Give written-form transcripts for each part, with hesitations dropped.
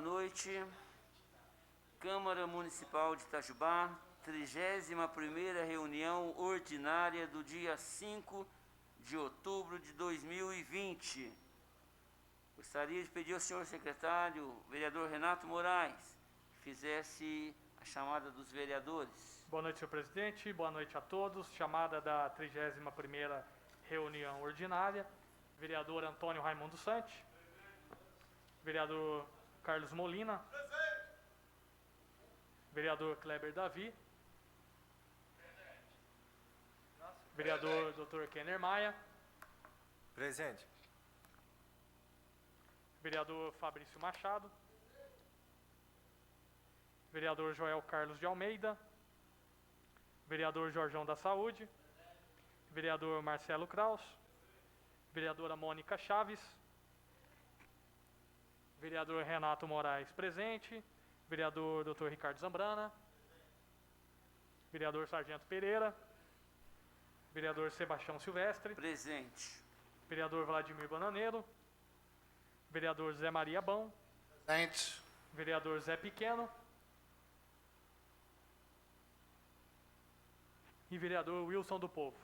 noite. Câmara Municipal de Itajubá, 31ª reunião ordinária do dia 5 de outubro de 2020. Gostaria de pedir ao senhor secretário, vereador Renato Moraes, que fizesse a chamada dos vereadores. Boa noite, senhor presidente. Boa noite a todos. Chamada da 31ª reunião ordinária. Vereador Antônio Raimundo Sante. Vereador Carlos Molina. Vereador Kleber Davi. Vereador Dr. Kenner Maia. Presente. Vereador Fabrício Machado. Vereador Joel Carlos de Almeida. Vereador Jorjão da Saúde. Vereador Marcelo Kraus. Vereadora Mônica Chaves. Vereador Renato Moraes presente. Vereador Dr. Ricardo Zambrana. Vereador Sargento Pereira. Vereador Sebastião Silvestre. Presente. Vereador Vladimir Bananeiro. Vereador Zé Maria Bão. Presente. Vereador Zé Pequeno. E vereador Wilson do Povo.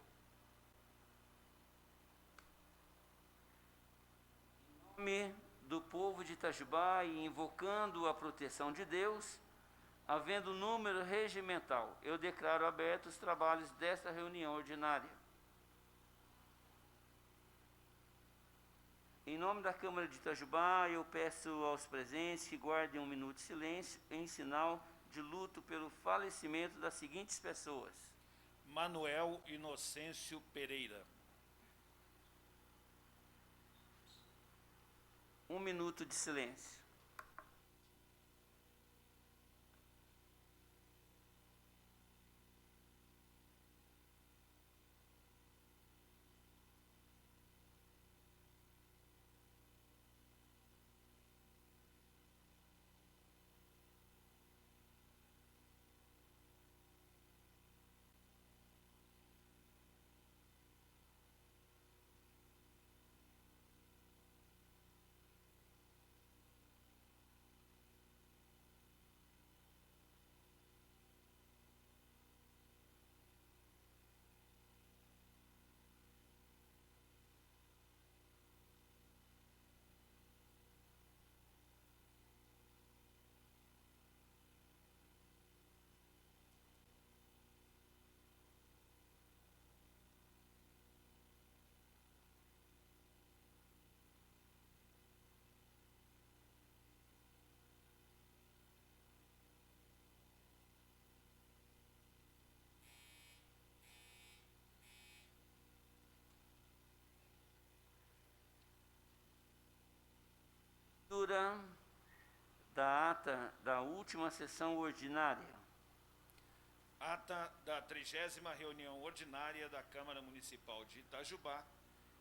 Em nome do povo de Itajubá e invocando a proteção de Deus, havendo número regimental, eu declaro abertos os trabalhos desta reunião ordinária. Em nome da Câmara de Itajubá, eu peço aos presentes que guardem 1 minuto de silêncio em sinal de luto pelo falecimento das seguintes pessoas: Manuel Inocêncio Pereira. 1 minuto de silêncio. Leitura da ata da última sessão ordinária. Ata da 30ª reunião ordinária da Câmara Municipal de Itajubá,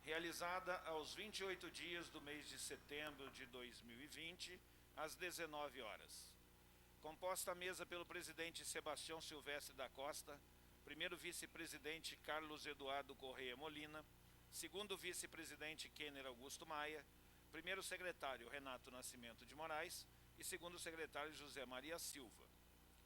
realizada aos 28 dias do mês de setembro de 2020, às 19 horas. Composta a mesa pelo presidente Sebastião Silvestre da Costa, primeiro vice-presidente Carlos Eduardo Correia Molina, segundo vice-presidente Kenner Augusto Maia, primeiro secretário Renato Nascimento de Moraes e segundo secretário José Maria Silva.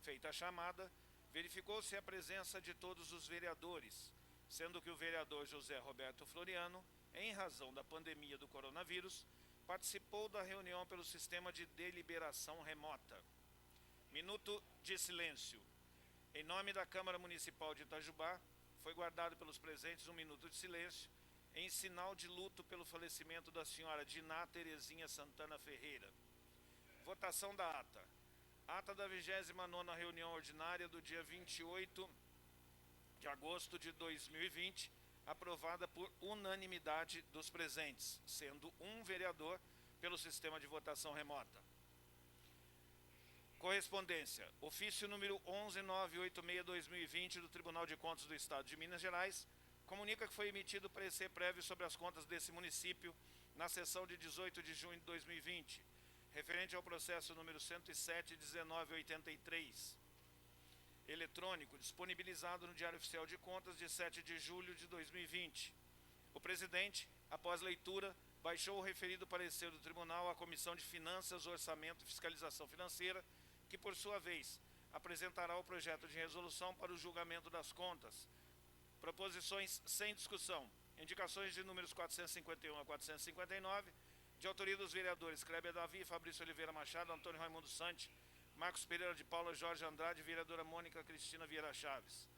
Feita a chamada, verificou-se a presença de todos os vereadores, sendo que o vereador José Roberto Floriano, em razão da pandemia do coronavírus, participou da reunião pelo sistema de deliberação remota. Minuto de silêncio. Em nome da Câmara Municipal de Itajubá, foi guardado pelos presentes 1 minuto de silêncio, em sinal de luto pelo falecimento da senhora Diná Terezinha Santana Ferreira. Votação da ata. Ata da 29ª reunião ordinária do dia 28 de agosto de 2020, aprovada por unanimidade dos presentes, sendo um vereador pelo sistema de votação remota. Correspondência. Ofício número 11986/2020 do Tribunal de Contas do Estado de Minas Gerais, comunica que foi emitido parecer prévio sobre as contas desse município na sessão de 18 de junho de 2020, referente ao processo número 107.1983, eletrônico, disponibilizado no Diário Oficial de Contas de 7 de julho de 2020. O presidente, após leitura, baixou o referido parecer do Tribunal à Comissão de Finanças, Orçamento e Fiscalização Financeira, que, por sua vez, apresentará o projeto de resolução para o julgamento das contas. Proposições sem discussão. Indicações de números 451 a 459, de autoria dos vereadores Kleber Davi, Fabrício Oliveira Machado, Antônio Raimundo Sante, Marcos Pereira de Paula, Jorge Andrade, vereadora Mônica Cristina Vieira Chaves.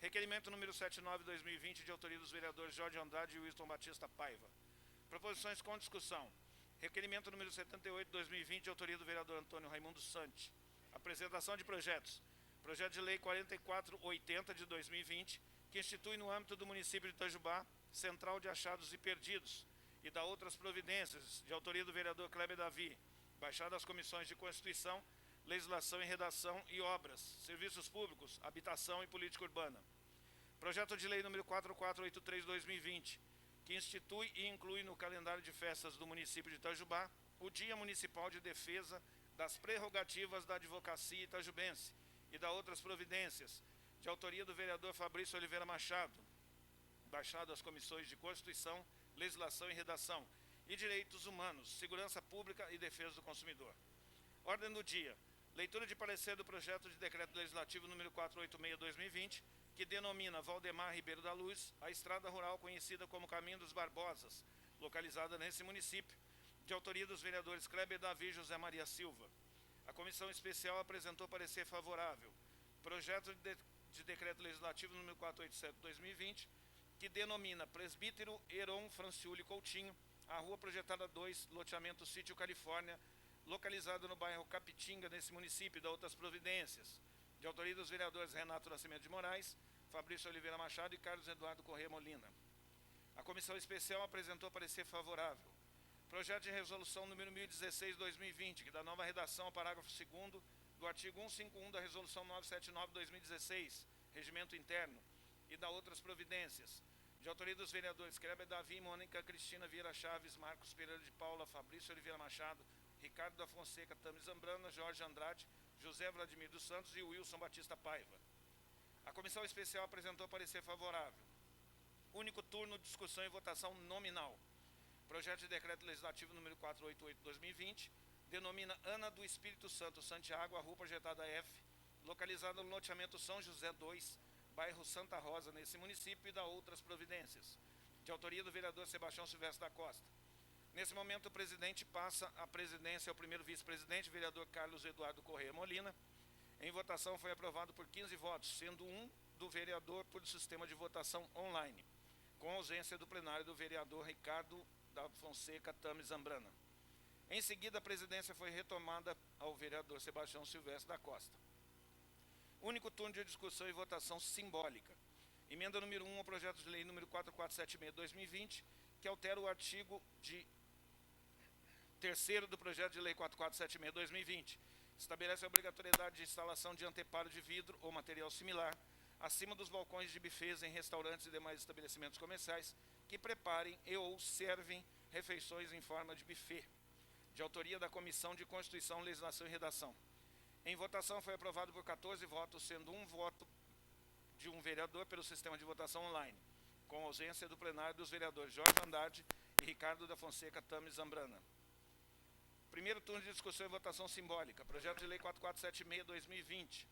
Requerimento número 79/2020, de autoria dos vereadores Jorge Andrade e Wilson Batista Paiva. Proposições com discussão. Requerimento número 78/2020, de autoria do vereador Antônio Raimundo Sante. Apresentação de projetos. Projeto de lei 4480 de 2020, que institui no âmbito do município de Itajubá, Central de Achados e Perdidos, e da outras providências, de autoria do vereador Kleber Davi, baixado às comissões de Constituição, Legislação e Redação e Obras, Serviços Públicos, Habitação e Política Urbana. Projeto de lei número 4483/2020, que institui e inclui no calendário de festas do município de Itajubá o Dia Municipal de Defesa das Prerrogativas da Advocacia Itajubense e da outras providências, de autoria do vereador Fabrício Oliveira Machado, baixado às comissões de Constituição, Legislação e Redação, e Direitos Humanos, Segurança Pública e Defesa do Consumidor. Ordem do dia. Leitura de parecer do projeto de decreto legislativo número 486/2020, que denomina Valdemar Ribeiro da Luz a estrada rural conhecida como Caminho dos Barbosas, localizada nesse município, de autoria dos vereadores Kleber Davi e José Maria Silva. A comissão especial apresentou parecer favorável. Projeto de decreto legislativo número 487/2020, que denomina Presbítero Heron Franciuli Coutinho a rua projetada 2, loteamento Sítio Califórnia, localizado no bairro Capitinga, nesse município, e da outras providências, de autoria dos vereadores Renato Nascimento de Moraes, Fabrício Oliveira Machado e Carlos Eduardo Corrêa Molina. A comissão especial apresentou parecer favorável. Projeto de resolução número 1016/2020, que dá nova redação ao parágrafo 2º do artigo 151 da resolução 979/2016, regimento interno, e da outras providências, de autoria dos vereadores Kleber Davi, Mônica Cristina Vieira Chaves, Marcos Pereira de Paula, Fabrício Oliveira Machado, Ricardo da Fonseca Tami Zambrana, Jorge Andrade, José Vladimir dos Santos e Wilson Batista Paiva. A comissão especial apresentou parecer favorável. Único turno, discussão e votação nominal. Projeto de decreto legislativo número 488/2020, denomina Ana do Espírito Santo Santiago, a rua projetada F, localizada no loteamento São José 2, bairro Santa Rosa, nesse município, e da outras providências, de autoria do vereador Sebastião Silvestre da Costa. Nesse momento, o presidente passa a presidência ao primeiro vice-presidente, vereador Carlos Eduardo Corrêa Molina. Em votação foi aprovado por 15 votos, sendo um do vereador por sistema de votação online, com ausência do plenário do vereador Ricardo da Fonseca Tami Zambrana. Em seguida, a presidência foi retomada ao vereador Sebastião Silvestre da Costa. Único turno de discussão e votação simbólica. Emenda número 1 ao projeto de lei número 4476/2020, que altera o artigo 3º do projeto de lei 4476/2020. Estabelece a obrigatoriedade de instalação de anteparo de vidro ou material similar acima dos balcões de bufês em restaurantes e demais estabelecimentos comerciais que preparem e ou servem refeições em forma de buffet, de autoria da Comissão de Constituição, Legislação e Redação. Em votação foi aprovado por 14 votos, sendo um voto de um vereador pelo sistema de votação online, com ausência do plenário dos vereadores Jorge Andrade e Ricardo da Fonseca Tami Zambrana. Primeiro turno de discussão e votação simbólica. Projeto de lei 4476/2020,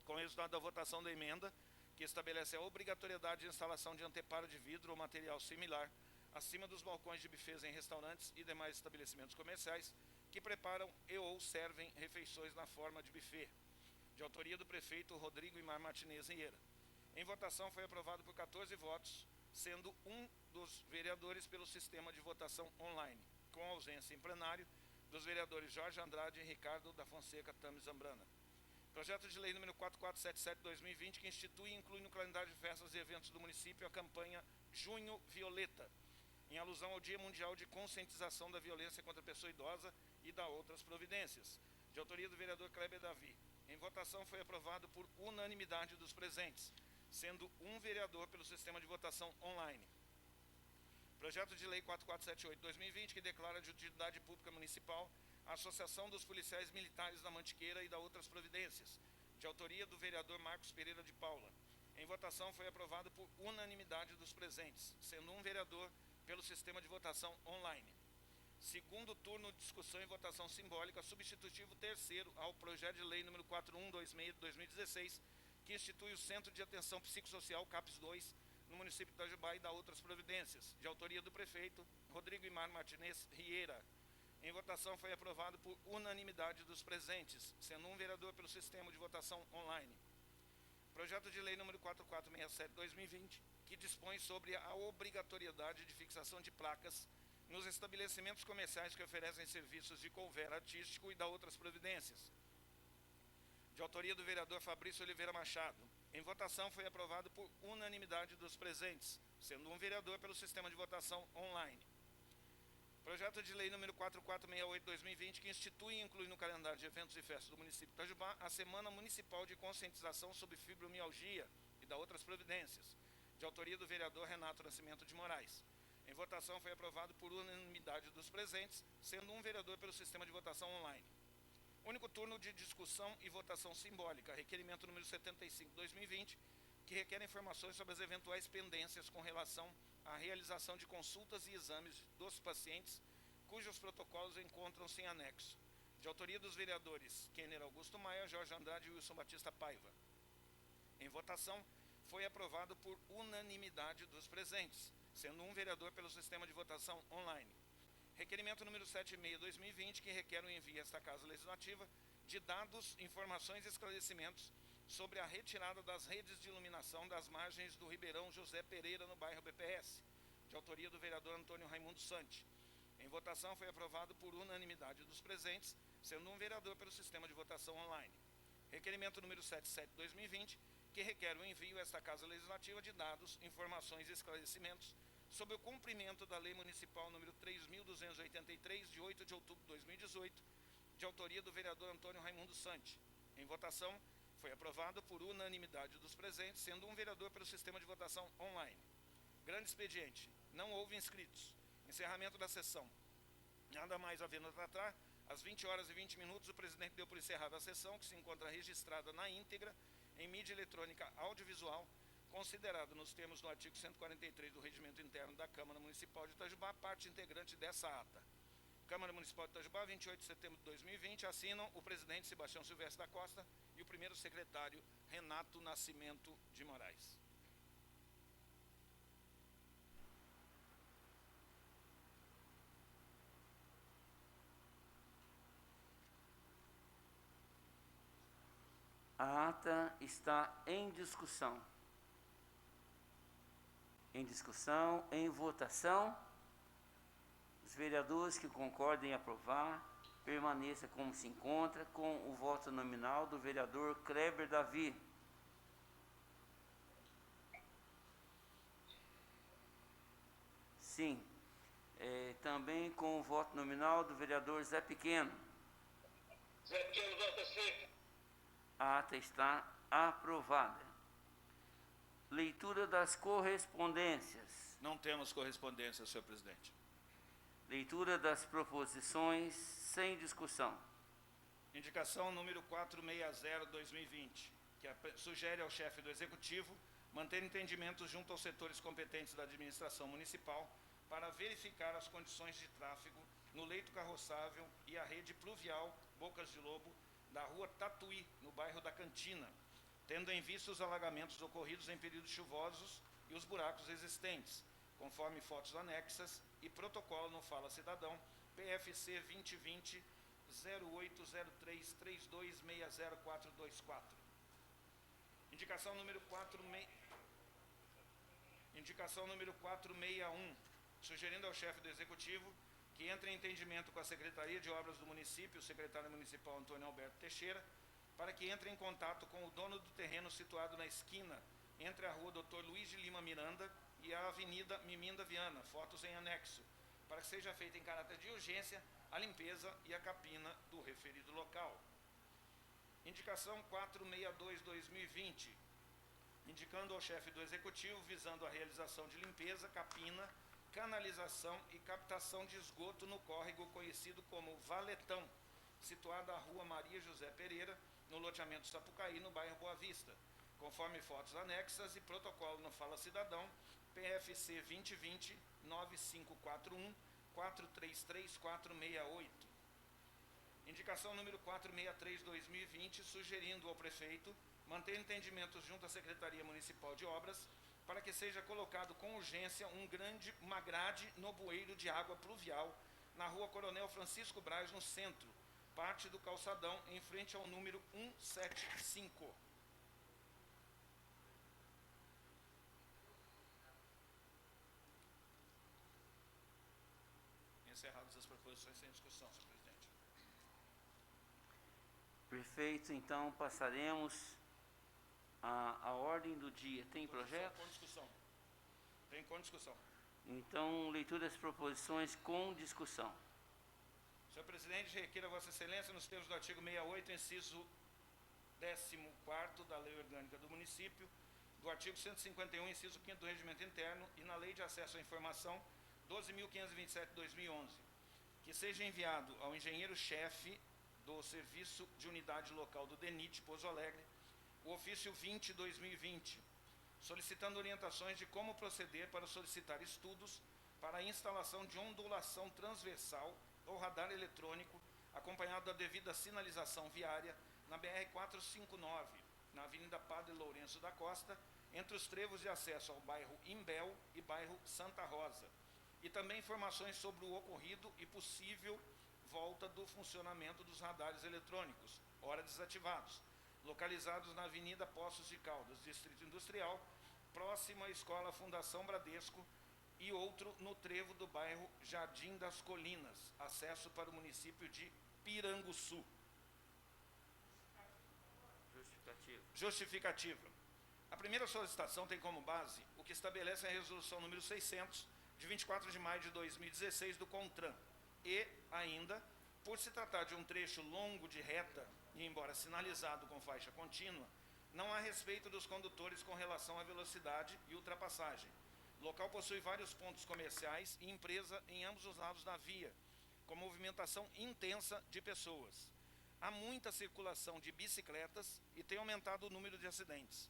com o resultado da votação da emenda, que estabelece a obrigatoriedade de instalação de anteparo de vidro ou material similar acima dos balcões de bufês em restaurantes e demais estabelecimentos comerciais que preparam e ou servem refeições na forma de buffet, de autoria do prefeito Rodrigo Imar Martinez Vieira. Em votação foi aprovado por 14 votos, sendo um dos vereadores pelo sistema de votação online, com ausência em plenário dos vereadores Jorge Andrade e Ricardo da Fonseca Tami Zambrana. Projeto de lei número 4477/2020, que institui e inclui no calendário de festas e eventos do município a campanha Junho Violeta, em alusão ao Dia Mundial de Conscientização da Violência contra a Pessoa Idosa e da outras providências, de autoria do vereador Kleber Davi. Em votação foi aprovado por unanimidade dos presentes, sendo um vereador pelo sistema de votação online. Projeto de lei 4478/2020, que declara de utilidade pública municipal a Associação dos Policiais Militares da Mantiqueira e da outras providências, de autoria do vereador Marcos Pereira de Paula. Em votação foi aprovado por unanimidade dos presentes, sendo um vereador pelo sistema de votação online. Segundo turno de discussão e votação simbólica, substitutivo terceiro ao projeto de lei número 4126/2016, que institui o Centro de Atenção Psicossocial CAPS 2 no município de Itajubá e dá outras providências, de autoria do prefeito Rodrigo Imar Martinez Rieira. Em votação foi aprovado por unanimidade dos presentes, sendo um vereador pelo sistema de votação online. Projeto de lei número 4467/2020, que dispõe sobre a obrigatoriedade de fixação de placas nos estabelecimentos comerciais que oferecem serviços de couvert artístico e dá outras providências. De autoria do vereador Fabrício Oliveira Machado. Em votação foi aprovado por unanimidade dos presentes, sendo um vereador pelo sistema de votação online. Projeto de lei número 4468/2020, que institui e inclui no calendário de eventos e festas do município de Itajubá a Semana Municipal de Conscientização sobre Fibromialgia e dá outras providências. De autoria do vereador Renato Nascimento de Moraes. Em votação foi aprovado por unanimidade dos presentes, sendo um vereador pelo sistema de votação online. Único turno de discussão e votação simbólica, requerimento número 75/2020, que requer informações sobre as eventuais pendências com relação à realização de consultas e exames dos pacientes, cujos protocolos encontram-se em anexo. De autoria dos vereadores Kenner Augusto Maia, Jorge Andrade e Wilson Batista Paiva. Em votação, foi aprovado por unanimidade dos presentes, sendo um vereador pelo sistema de votação online. Requerimento número 76/2020, que requer o envio a esta Casa Legislativa de dados, informações e esclarecimentos sobre a retirada das redes de iluminação das margens do Ribeirão José Pereira, no bairro BPS, de autoria do vereador Antônio Raimundo Santi. Em votação foi aprovado por unanimidade dos presentes, sendo um vereador pelo sistema de votação online. Requerimento número 77/2020, que requer o envio a esta Casa Legislativa de dados, informações e esclarecimentos sobre o cumprimento da Lei Municipal número 3.283, de 8 de outubro de 2018, de autoria do vereador Antônio Raimundo Santi. Em votação, foi aprovado por unanimidade dos presentes, sendo um vereador pelo sistema de votação online. Grande expediente. Não houve inscritos. Encerramento da sessão. Nada mais havendo a tratar, às 20h20, o presidente deu por encerrada a sessão, que se encontra registrada na íntegra, em mídia eletrônica audiovisual, considerado nos termos do artigo 143 do Regimento Interno da Câmara Municipal de Itajubá, parte integrante dessa ata. Câmara Municipal de Itajubá, 28 de setembro de 2020, assinam o presidente Sebastião Silvestre da Costa e o primeiro secretário Renato Nascimento de Moraes. A ata está em discussão. Em votação. Os vereadores que concordem em aprovar, permaneça como se encontra, com o voto nominal do vereador Kleber Davi. Sim. Também com o voto nominal do vereador Zé Pequeno. Zé Pequeno, vota sim. A ata está aprovada. Leitura das correspondências. Não temos correspondência, senhor presidente. Leitura das proposições sem discussão. Indicação número 460/2020, que sugere ao chefe do Executivo manter entendimentos junto aos setores competentes da administração municipal para verificar as condições de tráfego no leito carroçável e a rede pluvial Bocas de Lobo da rua Tatuí, no bairro da Cantina, tendo em vista os alagamentos ocorridos em períodos chuvosos e os buracos existentes, conforme fotos anexas e protocolo no Fala Cidadão, PFC 2020 080332604424. Indicação número 461, sugerindo ao chefe do Executivo que entre em entendimento com a Secretaria de Obras do município, o secretário municipal Antônio Alberto Teixeira, para que entre em contato com o dono do terreno situado na esquina entre a rua Dr. Luiz de Lima Miranda e a Avenida Miminda Viana, fotos em anexo, para que seja feita em caráter de urgência a limpeza e a capina do referido local. Indicação 462/2020, indicando ao chefe do Executivo, visando a realização de limpeza, capina, canalização e captação de esgoto no córrego conhecido como Valetão, situado à rua Maria José Pereira, no loteamento Sapucaí, no bairro Boa Vista, conforme fotos anexas e protocolo no Fala Cidadão, PFC 2020 9541-433-468. Indicação número 463/2020, sugerindo ao prefeito manter entendimentos junto à Secretaria Municipal de Obras para que seja colocado com urgência uma grade no bueiro de água pluvial na rua Coronel Francisco Braz, no centro, parte do calçadão, em frente ao número 175. Encerradas as proposições sem discussão, senhor presidente. Perfeito, então passaremos à ordem do dia. Tem projetos? Com discussão. Tem com discussão. Então, leitura das proposições com discussão. Senhor presidente, requeira a Vossa Excelência, nos termos do artigo 68, inciso 14º da Lei Orgânica do Município, do artigo 151, inciso 5º do Regimento Interno e na Lei de Acesso à Informação 12.527/2011, que seja enviado ao engenheiro-chefe do Serviço de Unidade Local do DENIT, Pouso Alegre, o ofício 20/2020, solicitando orientações de como proceder para solicitar estudos para a instalação de ondulação transversal ou radar eletrônico, acompanhado da devida sinalização viária na BR-459, na Avenida Padre Lourenço da Costa, entre os trevos de acesso ao bairro Imbel e bairro Santa Rosa, e também informações sobre o ocorrido e possível volta do funcionamento dos radares eletrônicos, ora desativados, localizados na Avenida Poços de Caldas, Distrito Industrial, próximo à Escola Fundação Bradesco, e outro no trevo do bairro Jardim das Colinas, acesso para o município de Piranguçu. Justificativa. A primeira solicitação tem como base o que estabelece a resolução número 600, de 24 de maio de 2016, do CONTRAN, e, ainda, por se tratar de um trecho longo de reta, e embora sinalizado com faixa contínua, não há respeito dos condutores com relação à velocidade e ultrapassagem. O local possui vários pontos comerciais e empresa em ambos os lados da via, com movimentação intensa de pessoas. Há muita circulação de bicicletas e tem aumentado o número de acidentes.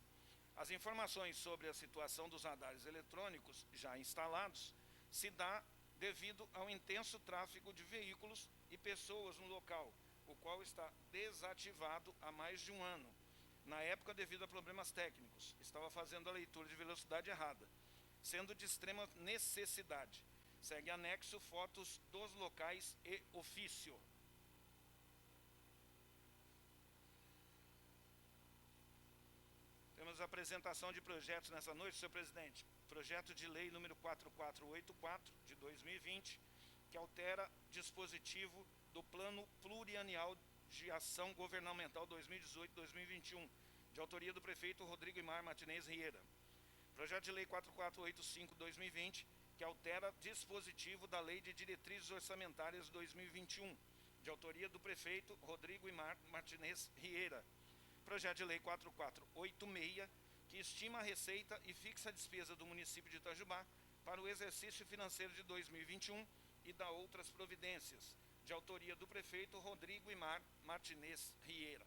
As informações sobre a situação dos radares eletrônicos já instalados se dá devido ao intenso tráfego de veículos e pessoas no local, o qual está desativado há mais de um ano. Na época, devido a problemas técnicos, estava fazendo a leitura de velocidade errada, sendo de extrema necessidade. Segue anexo fotos dos locais e ofício. Temos a apresentação de projetos nessa noite, senhor presidente. Projeto de lei número 4484, de 2020, que altera dispositivo do Plano Plurianual de Ação Governamental 2018-2021, de autoria do prefeito Rodrigo Imar Martinez Riera. Projeto de lei 4485-2020, que altera dispositivo da Lei de Diretrizes Orçamentárias 2021, de autoria do prefeito Rodrigo Imar Martinez Riera. Projeto de lei 4486, que estima a receita e fixa a despesa do município de Itajubá para o exercício financeiro de 2021 e dá outras providências, de autoria do prefeito Rodrigo Imar Martinez Riera.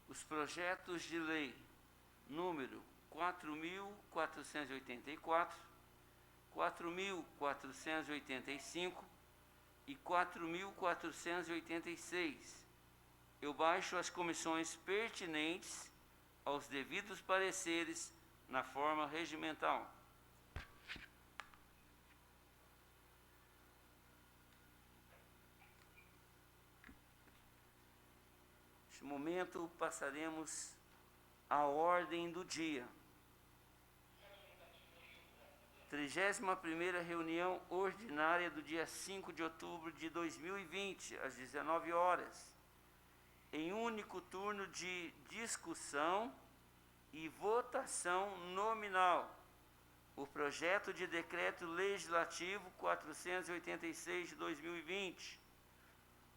Os projetos de lei número 4.484, 4.485 e 4.486. Eu baixo as comissões pertinentes aos devidos pareceres na forma regimental. Neste momento, passaremos à ordem do dia. 31ª reunião ordinária do dia 5 de outubro de 2020, às 19 horas, em único turno de discussão e votação nominal, o projeto de decreto legislativo 486 de 2020.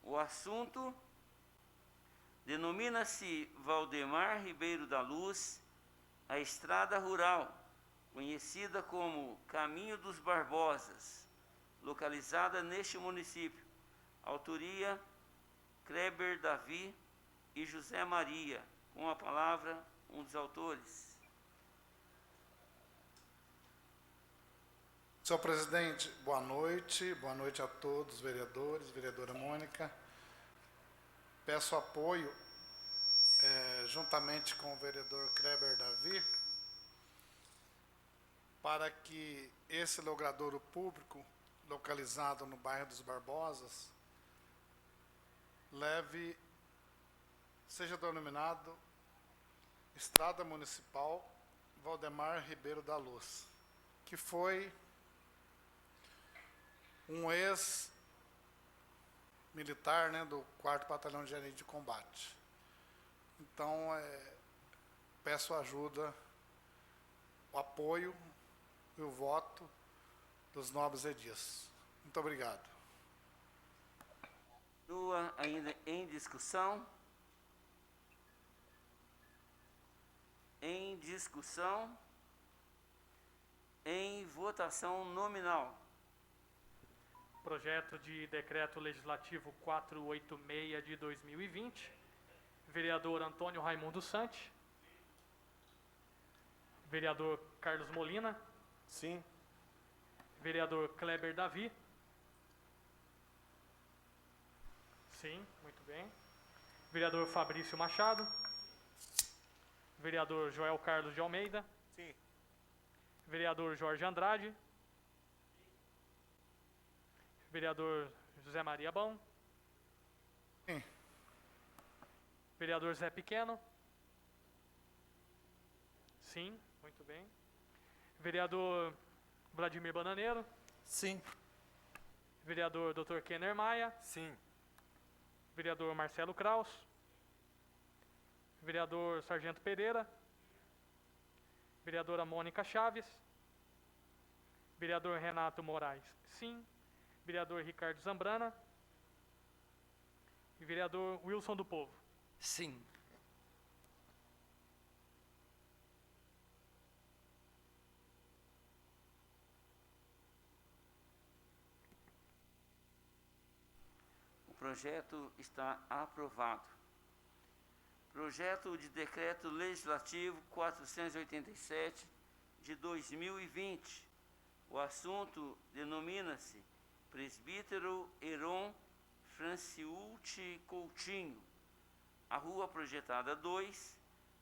O assunto denomina-se Valdemar Ribeiro da Luz, a estrada rural, conhecida como Caminho dos Barbosas, localizada neste município, Autoria: Kleber Davi e José Maria. Com a palavra, um dos autores. Senhor presidente, boa noite a todos, vereadores, vereadora Mônica. Peço apoio, juntamente com o vereador Kleber Davi, para que esse logradouro público, localizado no bairro dos Barbosas, seja denominado Estrada Municipal Valdemar Ribeiro da Luz, que foi um ex-militar, né, do 4º Batalhão de Gerente de Combate. Então, peço ajuda, o apoio e o voto dos nobres edis. Muito obrigado. Continua ainda em discussão. Em discussão. Em votação nominal. Projeto de Decreto Legislativo 486 de 2020. Vereador Antônio Raimundo Sante. Vereador Carlos Molina. Sim. Vereador Kleber Davi. Sim, muito bem. Vereador Fabrício Machado. Vereador Joel Carlos de Almeida. Sim. Vereador Jorge Andrade. Vereador José Maria Bom. Sim. Vereador Zé Pequeno. Sim, muito bem. Vereador Vladimir Bananeiro. Sim. Vereador Dr. Kenner Maia. Sim. Vereador Marcelo Kraus. Vereador Sargento Pereira. Vereadora Mônica Chaves. Vereador Renato Moraes. Sim. Vereador Ricardo Zambrana. E vereador Wilson do Povo. Sim. O projeto está aprovado. Projeto de Decreto Legislativo 487 de 2020. O assunto denomina-se Presbítero Heron Franciulti Coutinho. A rua projetada 2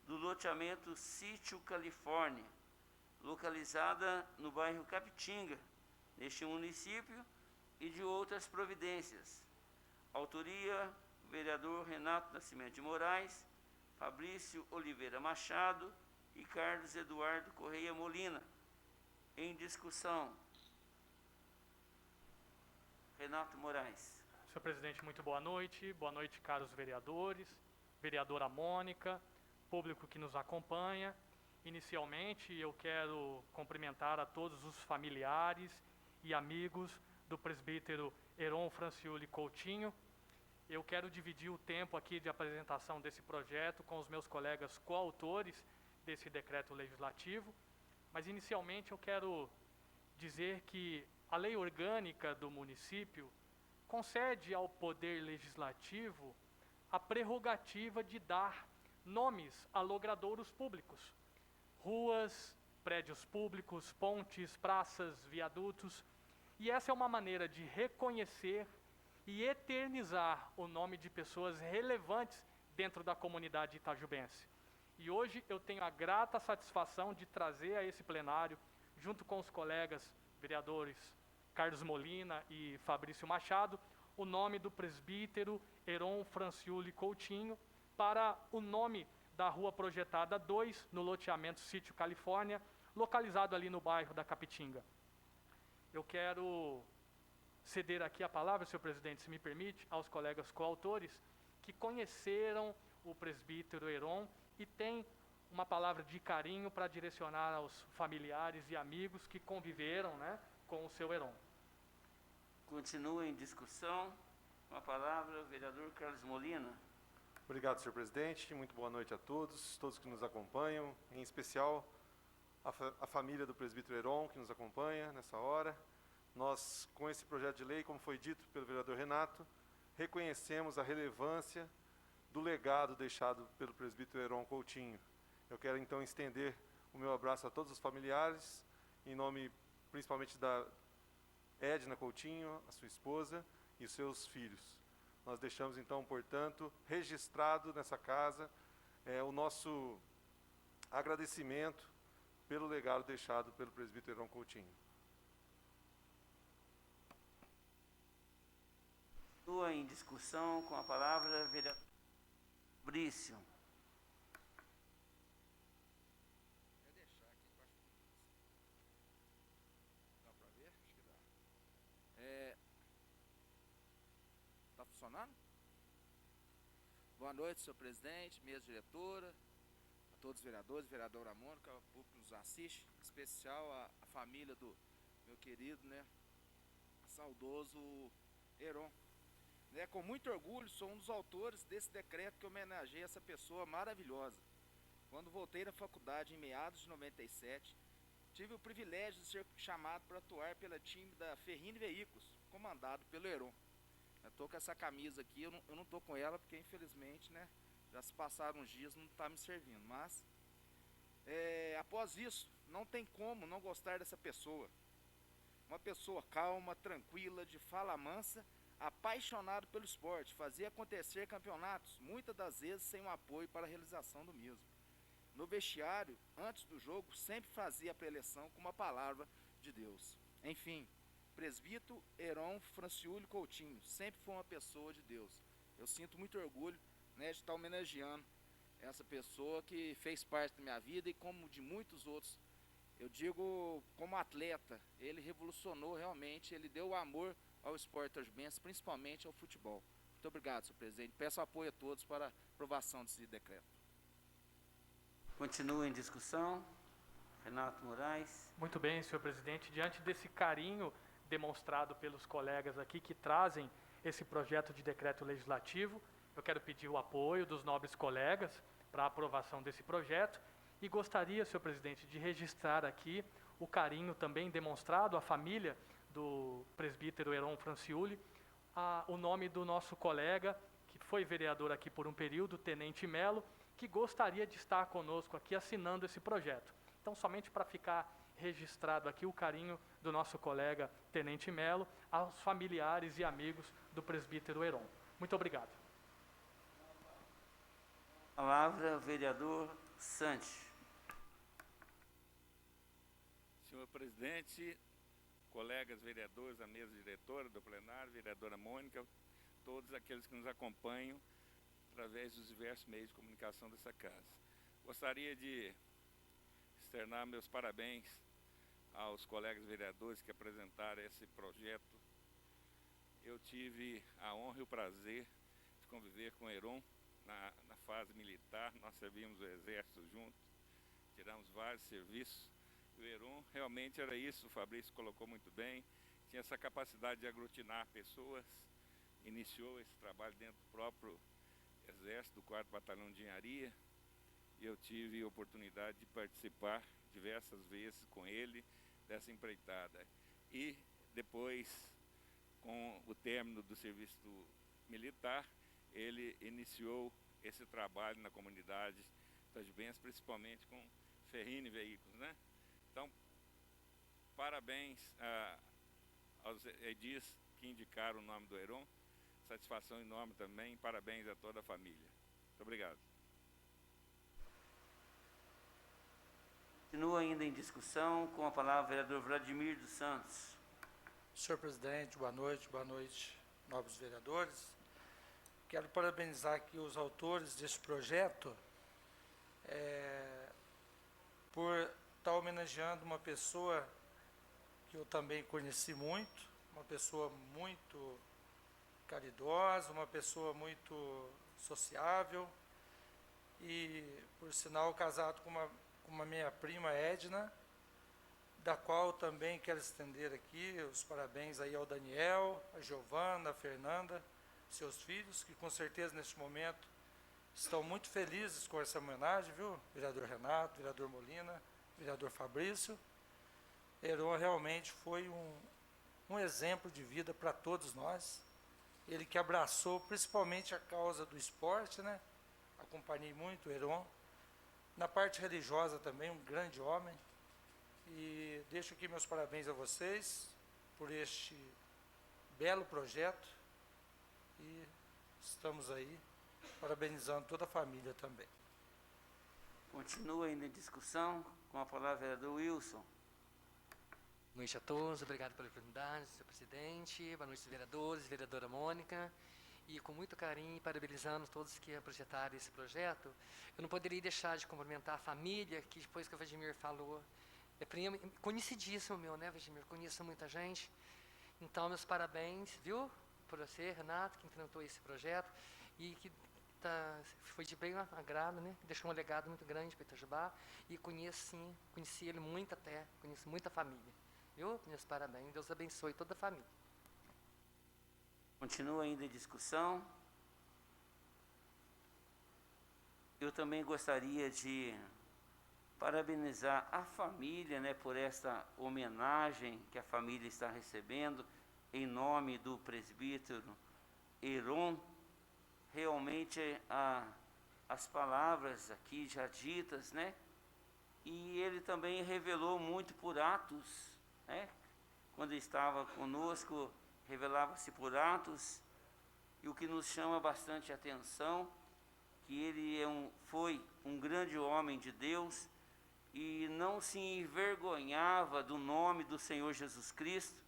do loteamento Sítio Califórnia, localizada no bairro Capitinga, neste município, e de outras providências. Autoria: vereador Renato Nascimento de Moraes, Fabrício Oliveira Machado e Carlos Eduardo Correia Molina. Em discussão. Renato Moraes. Senhor presidente, muito boa noite. Boa noite, caros vereadores, vereadora Mônica, público que nos acompanha. Inicialmente, eu quero cumprimentar a todos os familiares e amigos do presbítero Heron Franciulli Coutinho. Eu quero dividir o tempo aqui de apresentação desse projeto com os meus colegas coautores desse decreto legislativo, mas inicialmente eu quero dizer que a lei orgânica do município concede ao Poder Legislativo a prerrogativa de dar nomes a logradouros públicos, ruas, prédios públicos, pontes, praças, viadutos, e essa é uma maneira de reconhecer e eternizar o nome de pessoas relevantes dentro da comunidade itajubense. E hoje eu tenho a grata satisfação de trazer a esse plenário, junto com os colegas vereadores Carlos Molina e Fabrício Machado, o nome do presbítero Heron Franciulli Coutinho para o nome da rua projetada 2, no loteamento Sítio Califórnia, localizado ali no bairro da Capitinga. Eu quero ceder aqui a palavra, senhor presidente, se me permite, aos colegas coautores que conheceram o presbítero Heron e têm uma palavra de carinho para direcionar aos familiares e amigos que conviveram, né, com o seu Heron. Continua em discussão. Com a palavra, o vereador Carlos Molina. Obrigado, senhor presidente. Muito boa noite a todos que nos acompanham, em especial a família do presbítero Heron, que nos acompanha nessa hora. Nós, com esse projeto de lei, como foi dito pelo vereador Renato, reconhecemos a relevância do legado deixado pelo presbítero Heron Coutinho. Eu quero então estender o meu abraço a todos os familiares, em nome principalmente da Edna Coutinho, a sua esposa e os seus filhos. Nós deixamos então, portanto, registrado nessa casa o nosso agradecimento pelo legado deixado pelo presbítero Heron Coutinho. Continua em discussão com a palavra vereador Fabrício. Dá para ver? Acho que dá. Tá funcionando? Boa noite, senhor presidente, mesa diretora, a todos os vereadores, vereadora Mônica, o público que nos assiste, em especial a família do meu querido, saudoso Heron. Com muito orgulho, sou um dos autores desse decreto que homenageia essa pessoa maravilhosa. Quando voltei da faculdade em meados de 97, tive o privilégio de ser chamado para atuar pela time da Ferrini Veículos, comandado pelo Heron. Eu estou com essa camisa aqui, eu não estou com ela porque infelizmente, já se passaram uns dias, não está me servindo. Mas, após isso, não tem como não gostar dessa pessoa. Uma pessoa calma, tranquila, de fala mansa, apaixonado pelo esporte, fazia acontecer campeonatos, muitas das vezes sem um apoio para a realização do mesmo. No vestiário, antes do jogo, sempre fazia a preleção com uma palavra de Deus. Enfim, presbítero Heron Franciúlio Coutinho, sempre foi uma pessoa de Deus. Eu sinto muito orgulho de estar homenageando essa pessoa que fez parte da minha vida e como de muitos outros. Eu digo, como atleta, ele revolucionou realmente, ele deu o amor ao esporte tajubense, principalmente ao futebol. Muito obrigado, senhor presidente. Peço apoio a todos para a aprovação desse decreto. Continua em discussão. Renato Moraes. Muito bem, senhor presidente. Diante desse carinho demonstrado pelos colegas aqui que trazem esse projeto de decreto legislativo, eu quero pedir o apoio dos nobres colegas para a aprovação desse projeto e gostaria, senhor presidente, de registrar aqui o carinho também demonstrado à família do presbítero Heron Franciúlio, o nome do nosso colega, que foi vereador aqui por um período, Tenente Melo, que gostaria de estar conosco aqui assinando esse projeto. Então, somente para ficar registrado aqui o carinho do nosso colega Tenente Melo aos familiares e amigos do presbítero Heron. Muito obrigado. Palavra, vereador Santos. Senhor presidente, colegas vereadores, da mesa diretora do plenário, vereadora Mônica, todos aqueles que nos acompanham através dos diversos meios de comunicação dessa casa. Gostaria de externar meus parabéns aos colegas vereadores que apresentaram esse projeto. Eu tive a honra e o prazer de conviver com o Heron na fase militar. Nós servíamos o exército juntos, tiramos vários serviços. O Heron realmente era isso, o Fabrício colocou muito bem, tinha essa capacidade de aglutinar pessoas, iniciou esse trabalho dentro do próprio Exército, do 4º Batalhão de Engenharia, e eu tive a oportunidade de participar diversas vezes com ele dessa empreitada. E depois, com o término do serviço militar, ele iniciou esse trabalho na comunidade tajubense, principalmente com Ferrini Veículos, Então, parabéns aos edis que indicaram o nome do Heron, satisfação enorme também, parabéns a toda a família. Muito obrigado. Continua ainda em discussão com a palavra o vereador Vladimir dos Santos. Senhor presidente, boa noite, nobres vereadores. Quero parabenizar aqui os autores desse projeto por estar homenageando uma pessoa que eu também conheci muito, uma pessoa muito caridosa, uma pessoa muito sociável e, por sinal, casado com uma minha prima Edna, da qual também quero estender aqui os parabéns aí ao Daniel, a Giovana, a Fernanda, seus filhos, que com certeza neste momento estão muito felizes com essa homenagem, viu? Vereador Renato, vereador Molina, vereador Fabrício. Heron realmente foi um exemplo de vida para todos nós ele que abraçou principalmente a causa do esporte, né? Acompanhei muito o Heron. Na parte religiosa também, um grande homem. E deixo aqui meus parabéns a vocês por este belo projeto. E estamos aí parabenizando toda a família também. Continua ainda em discussão, com a palavra o vereador Wilson. Boa noite a todos, obrigado pela oportunidade, senhor presidente. Boa noite, vereadores, vereadora Mônica. E com muito carinho, parabenizando todos que projetaram esse projeto, eu não poderia deixar de cumprimentar a família, que depois que o Vladimir falou, é primo, conhecidíssimo meu, né, Vladimir? Conheço muita gente. Então, meus parabéns, viu? Por você, Renato, que enfrentou esse projeto e que foi de bem agrado, né? Deixou um legado muito grande para Itajubá. E conheci ele muito até, conheço muita família. Viu? Meus parabéns, Deus abençoe toda a família. Continua ainda em discussão. Eu também gostaria de parabenizar a família, né, por esta homenagem que a família está recebendo em nome do presbítero Heron. Realmente as palavras aqui já ditas, né? E ele também revelou muito por atos, né? Quando estava conosco, revelava-se por atos, e o que nos chama bastante atenção, que ele foi um grande homem de Deus, e não se envergonhava do nome do Senhor Jesus Cristo.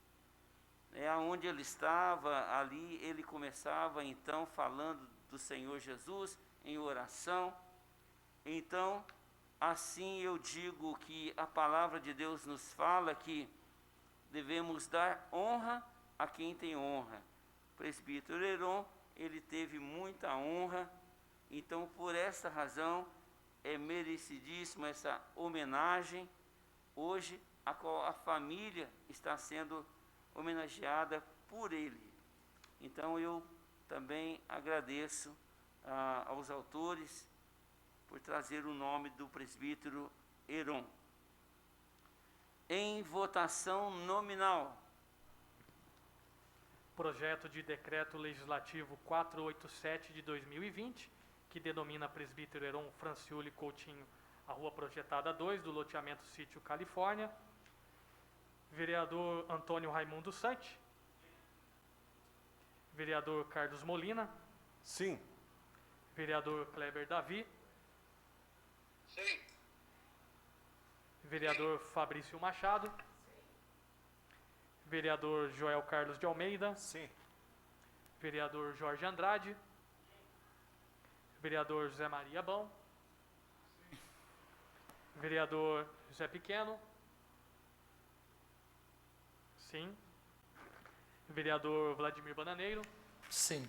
Aonde ele estava, ali ele começava então falando do Senhor Jesus em oração. Então, assim eu digo que a palavra de Deus nos fala que devemos dar honra a quem tem honra. O presbítero Heron, ele teve muita honra, então por essa razão é merecidíssima essa homenagem. Hoje a família está sendo homenageada por ele. Então eu também agradeço aos autores por trazer o nome do presbítero Heron. Em votação nominal. Projeto de Decreto Legislativo 487 de 2020, que denomina presbítero Heron Franciuli Coutinho a Rua Projetada 2 do loteamento Sítio Califórnia. Vereador Antônio Raimundo Sante. Vereador Carlos Molina. Sim. Vereador Kleber Davi. Sim. Vereador Fabrício Machado. Vereador Joel Carlos de Almeida. Sim. Vereador Jorge Andrade. Vereador José Maria Bão. Vereador José Pequeno. Sim. Vereador Vladimir Bananeiro. Sim.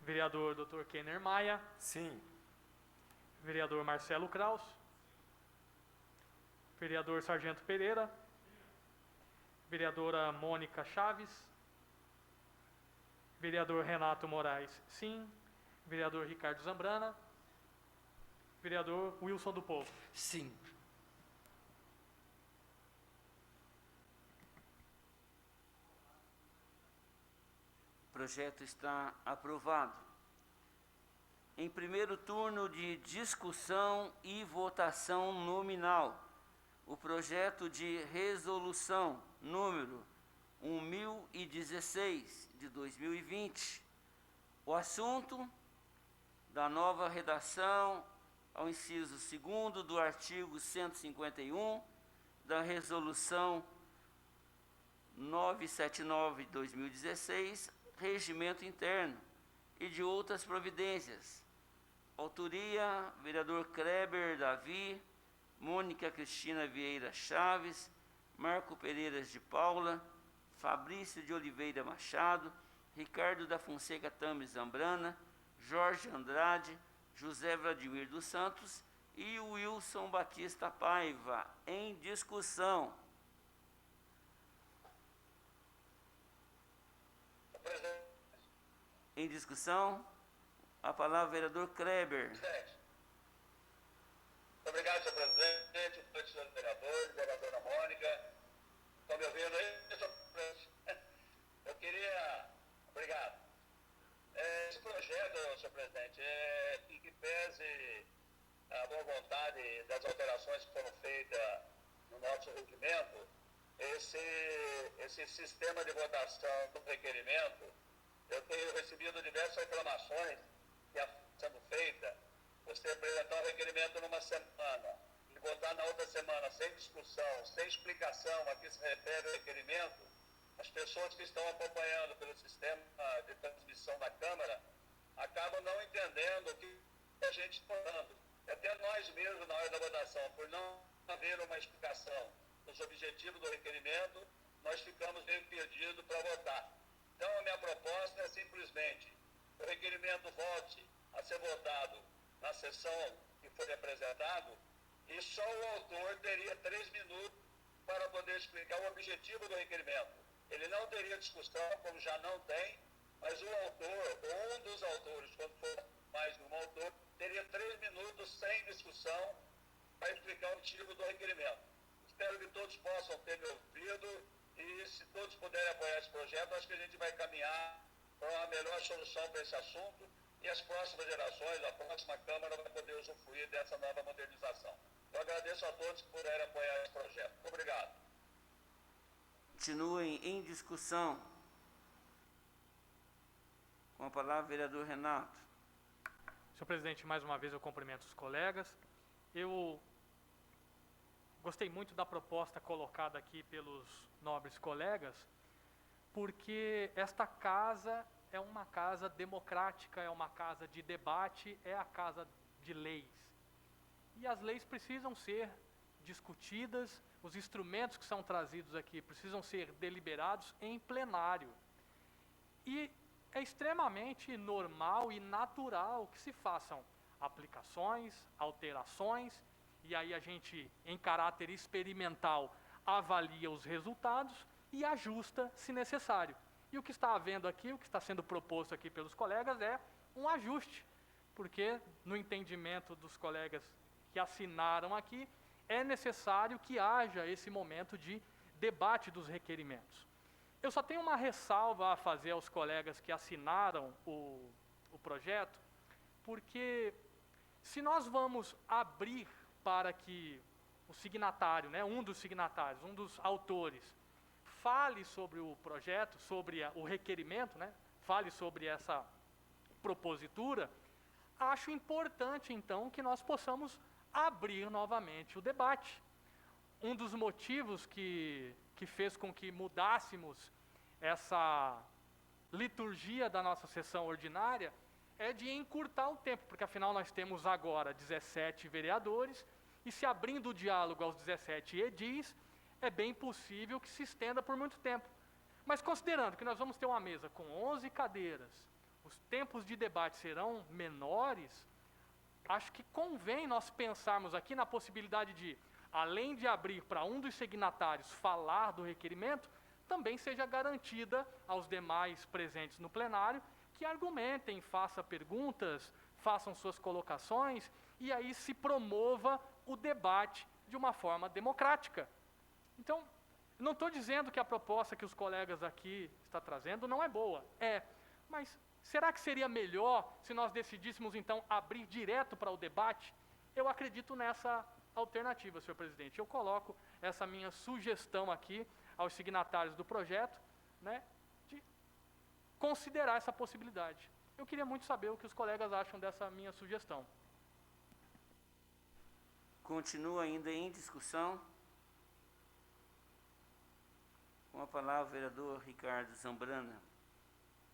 Vereador Dr. Kenner Maia. Sim. Vereador Marcelo Kraus. Vereador Sargento Pereira. Vereadora Mônica Chaves. Vereador Renato Moraes, sim. Vereador Ricardo Zambrana. Vereador Wilson do Povo. Sim. O projeto está aprovado. Em primeiro turno de discussão e votação nominal, o projeto de resolução número 1016 de 2020. O assunto da nova redação ao inciso 2º do artigo 151 da resolução 979 de 2016, regimento interno, e de outras providências. Autoria: vereador Kleber Davi, Mônica Cristina Vieira Chaves, Marco Pereira de Paula, Fabrício de Oliveira Machado, Ricardo da Fonseca Tames Zambrana, Jorge Andrade, José Vladimir dos Santos e Wilson Batista Paiva. Em discussão. Em discussão, a palavra vereador Kleber. Obrigado, senhor presidente, senhores vereadores, vereadora Mônica. Estão me ouvindo aí, senhor presidente? Eu queria... Obrigado. nosso regimento, esse sistema de votação do requerimento, eu tenho recebido diversas reclamações que está sendo feita. Você apresentar o requerimento numa semana e votar na outra semana sem discussão, sem explicação a que se refere o requerimento, as pessoas que estão acompanhando pelo sistema de transmissão da Câmara acabam não entendendo o que a gente está falando. Até nós mesmos, na hora da votação, por não haver uma explicação dos objetivos do requerimento, nós ficamos meio perdidos para votar. Então, a minha proposta é simplesmente o requerimento volte a ser votado na sessão que foi apresentado e só o autor teria 3 minutos para poder explicar o objetivo do requerimento. Ele não teria discussão, como já não tem, mas o autor, ou um dos autores, quando for mais de um autor, teria 3 minutos sem discussão para explicar o motivo do requerimento. Espero que todos possam ter me ouvido e, se todos puderem apoiar esse projeto, acho que a gente vai caminhar para uma melhor solução para esse assunto e as próximas gerações, a próxima Câmara vai poder usufruir dessa nova modernização. Eu agradeço a todos que puderem apoiar esse projeto. Muito obrigado. Continuem em discussão. Com a palavra, vereador Renato. Senhor presidente, mais uma vez eu cumprimento os colegas. Eu gostei muito da proposta colocada aqui pelos nobres colegas, porque esta casa é uma casa democrática, é uma casa de debate, é a casa de leis. E as leis precisam ser discutidas, os instrumentos que são trazidos aqui precisam ser deliberados em plenário. E é extremamente normal e natural que se façam aplicações, alterações, e aí a gente, em caráter experimental, avalia os resultados e ajusta se necessário. E o que está havendo aqui, o que está sendo proposto aqui pelos colegas é um ajuste, porque no entendimento dos colegas que assinaram aqui, é necessário que haja esse momento de debate dos requerimentos. Eu só tenho uma ressalva a fazer aos colegas que assinaram o projeto, porque se nós vamos abrir para que o signatário, um dos signatários, um dos autores, fale sobre o projeto, sobre o requerimento, fale sobre essa propositura, acho importante, então, que nós possamos abrir novamente o debate. Um dos motivos que fez com que mudássemos essa liturgia da nossa sessão ordinária é de encurtar o tempo, porque afinal nós temos agora 17 vereadores, e se abrindo o diálogo aos 17 edis, é bem possível que se estenda por muito tempo. Mas considerando que nós vamos ter uma mesa com 11 cadeiras, os tempos de debate serão menores, acho que convém nós pensarmos aqui na possibilidade de, além de abrir para um dos signatários falar do requerimento, também seja garantida aos demais presentes no plenário que argumentem, façam perguntas, façam suas colocações, e aí se promova o debate de uma forma democrática. Então, não estou dizendo que a proposta que os colegas aqui estão trazendo não é boa, mas será que seria melhor se nós decidíssemos, então, abrir direto para o debate? Eu acredito nessa alternativa, senhor presidente. Eu coloco essa minha sugestão aqui aos signatários do projeto, de considerar essa possibilidade. Eu queria muito saber o que os colegas acham dessa minha sugestão. Continua ainda em discussão. Com a palavra, o vereador Ricardo Zambrana.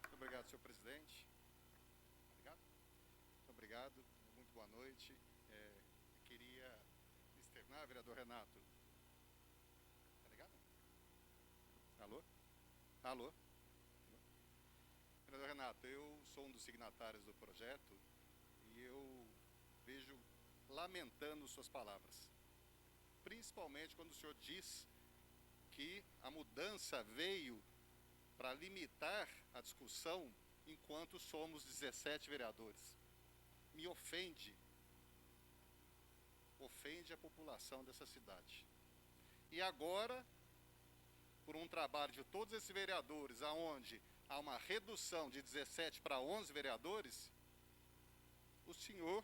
Muito obrigado, senhor presidente. Obrigado. Muito obrigado. Muito boa noite. Queria externar, vereador Renato. Tá ligado? Alô? Alô? Vereador Renato, eu sou um dos signatários do projeto e eu vejo lamentando suas palavras. Principalmente quando o senhor diz que a mudança veio para limitar a discussão enquanto somos 17 vereadores. Me ofende a população dessa cidade. E agora, por um trabalho de todos esses vereadores, aonde há uma redução de 17 para 11 vereadores, o senhor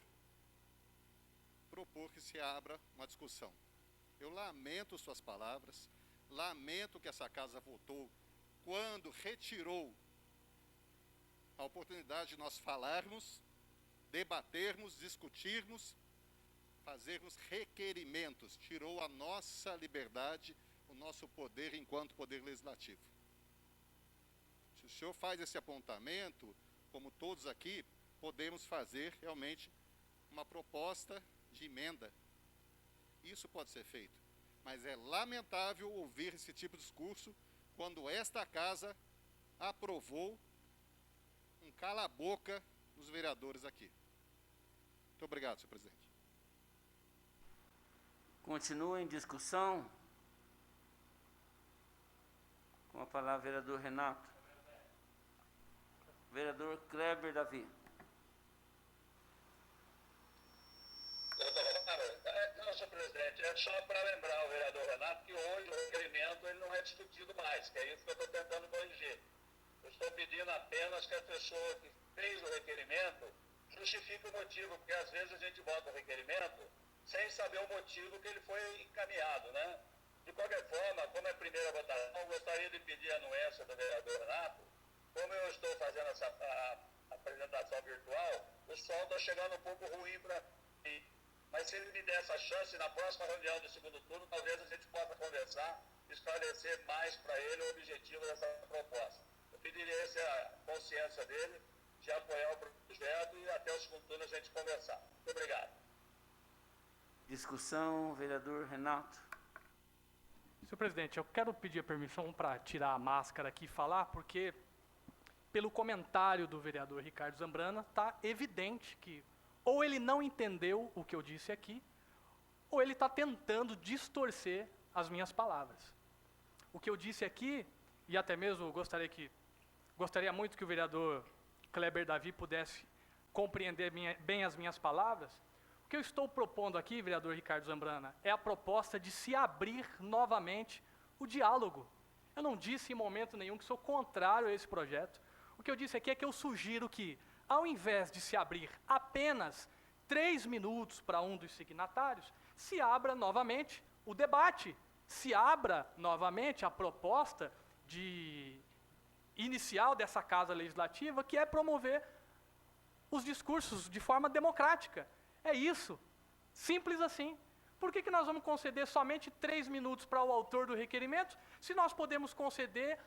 propor que se abra uma discussão. Eu lamento suas palavras, lamento que essa casa votou quando retirou a oportunidade de nós falarmos, debatermos, discutirmos, fazermos requerimentos, tirou a nossa liberdade, o nosso poder enquanto poder legislativo. Se o senhor faz esse apontamento, como todos aqui, podemos fazer realmente uma proposta de emenda. Isso pode ser feito. Mas é lamentável ouvir esse tipo de discurso quando esta casa aprovou um cala-boca dos vereadores aqui. Muito obrigado, senhor presidente. Continua em discussão. Com a palavra, vereador Renato. Vereador Kleber Davi. Não, senhor presidente, é só para lembrar o vereador Renato que hoje o requerimento ele não é discutido mais, que é isso que eu estou tentando corrigir. Eu estou pedindo apenas que a pessoa que fez o requerimento justifique o motivo, porque às vezes a gente bota o requerimento sem saber o motivo que ele foi encaminhado, né? De qualquer forma, como é a primeira votação, eu gostaria de pedir a anuência do vereador Renato. Como eu estou fazendo essa apresentação virtual, o som está chegando um pouco ruim para mim. Mas se ele me der essa chance, na próxima reunião do segundo turno, talvez a gente possa conversar, esclarecer mais para ele o objetivo dessa proposta. Eu pediria essa consciência dele de apoiar o projeto e até o segundo turno a gente conversar. Muito obrigado. Discussão, vereador Renato. Senhor presidente, eu quero pedir a permissão para tirar a máscara aqui e falar, porque pelo comentário do vereador Ricardo Zambrana, está evidente que ou ele não entendeu o que eu disse aqui, ou ele está tentando distorcer as minhas palavras. O que eu disse aqui, e até mesmo gostaria muito que o vereador Kleber Davi pudesse compreender bem as minhas palavras. O que eu estou propondo aqui, vereador Ricardo Zambrana, é a proposta de se abrir novamente o diálogo. Eu não disse em momento nenhum que sou contrário a esse projeto. O que eu disse aqui é que eu sugiro que, ao invés de se abrir apenas 3 minutos para um dos signatários, se abra novamente o debate, se abra novamente a proposta inicial dessa Casa Legislativa, que é promover os discursos de forma democrática. É isso. Simples assim. Por que nós vamos conceder somente 3 minutos para o autor do requerimento, se nós podemos conceder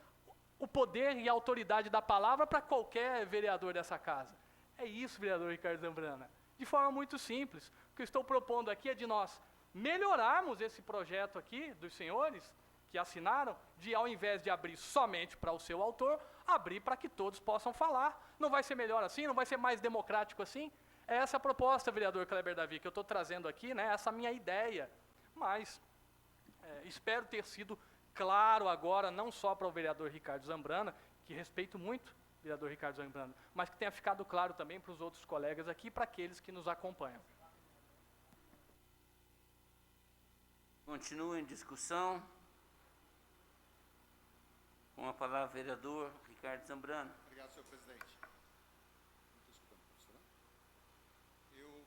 o poder e a autoridade da palavra para qualquer vereador dessa casa? É isso, vereador Ricardo Zambrana. De forma muito simples. O que eu estou propondo aqui é de nós melhorarmos esse projeto aqui, dos senhores que assinaram, de ao invés de abrir somente para o seu autor, abrir para que todos possam falar. Não vai ser melhor assim? Não vai ser mais democrático assim? É essa a proposta, vereador Kleber Davi, que eu estou trazendo aqui, né, essa minha ideia. Mas espero ter sido claro agora, não só para o vereador Ricardo Zambrana, que respeito muito o vereador Ricardo Zambrana, mas que tenha ficado claro também para os outros colegas aqui e para aqueles que nos acompanham. Continua em discussão. Com a palavra, vereador Ricardo Zambrana. Obrigado, senhor presidente.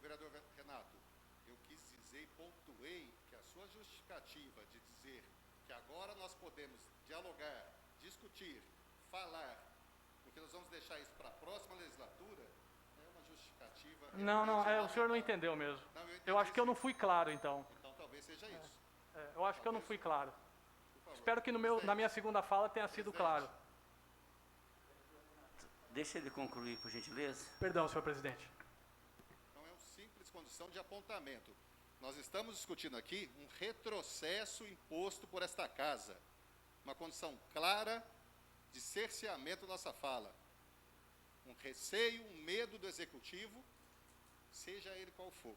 Vereador Renato, eu quis dizer e pontuei que a sua justificativa de dizer que agora nós podemos dialogar, discutir, falar, porque nós vamos deixar isso para a próxima legislatura, é uma justificativa... Não, o senhor não entendeu mesmo. Não, eu acho que eu não fui claro, então. Então talvez seja isso. Eu acho que eu não fui claro. Espero que na minha segunda fala tenha sido claro. Deixa ele concluir, por gentileza. Perdão, senhor presidente. Condição de apontamento. Nós estamos discutindo aqui um retrocesso imposto por esta casa. Uma condição clara de cerceamento da nossa fala. Um receio, um medo do executivo, seja ele qual for.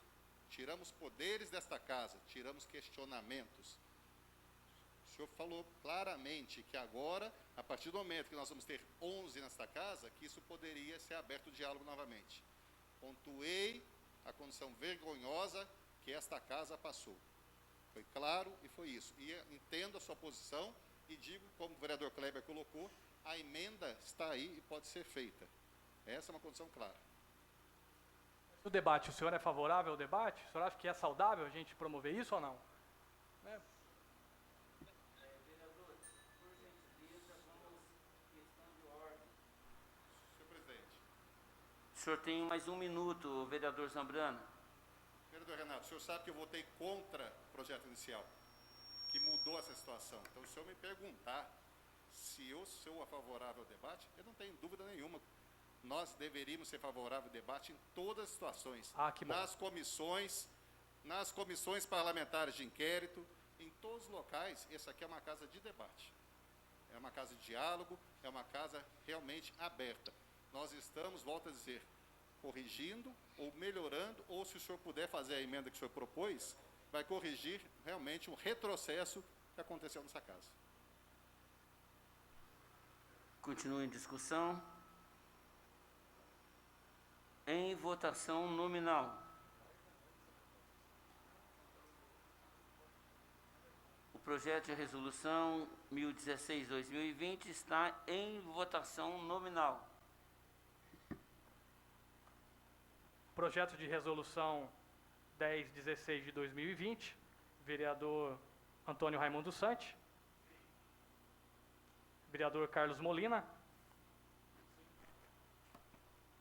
Tiramos poderes desta casa, tiramos questionamentos. O senhor falou claramente que agora, a partir do momento que nós vamos ter 11 nesta casa, que isso poderia ser aberto o diálogo novamente. Pontuei a condição vergonhosa que esta casa passou. Foi claro e foi isso. E entendo a sua posição e digo, como o vereador Kleber colocou, a emenda está aí e pode ser feita. Essa é uma condição clara. O debate, o senhor é favorável ao debate? O senhor acha que é saudável a gente promover isso ou não? O senhor tem mais 1 minuto, vereador Zambrana. Vereador Renato, o senhor sabe que eu votei contra o projeto inicial, que mudou essa situação. Então, se o senhor me perguntar se eu sou favorável ao debate, eu não tenho dúvida nenhuma. Nós deveríamos ser favoráveis ao debate em todas as situações. Que bom. Nas comissões parlamentares de inquérito, em todos os locais. Essa aqui é uma casa de debate. É uma casa de diálogo, é uma casa realmente aberta. Nós estamos, volto a dizer, corrigindo ou melhorando, ou se o senhor puder fazer a emenda que o senhor propôs, vai corrigir realmente um retrocesso que aconteceu nessa casa. Continua em discussão. Em votação nominal. O projeto de resolução 1016/2020 está em votação nominal. Projeto de resolução 1016 de 2020, vereador Antônio Raimundo Sante. Vereador Carlos Molina.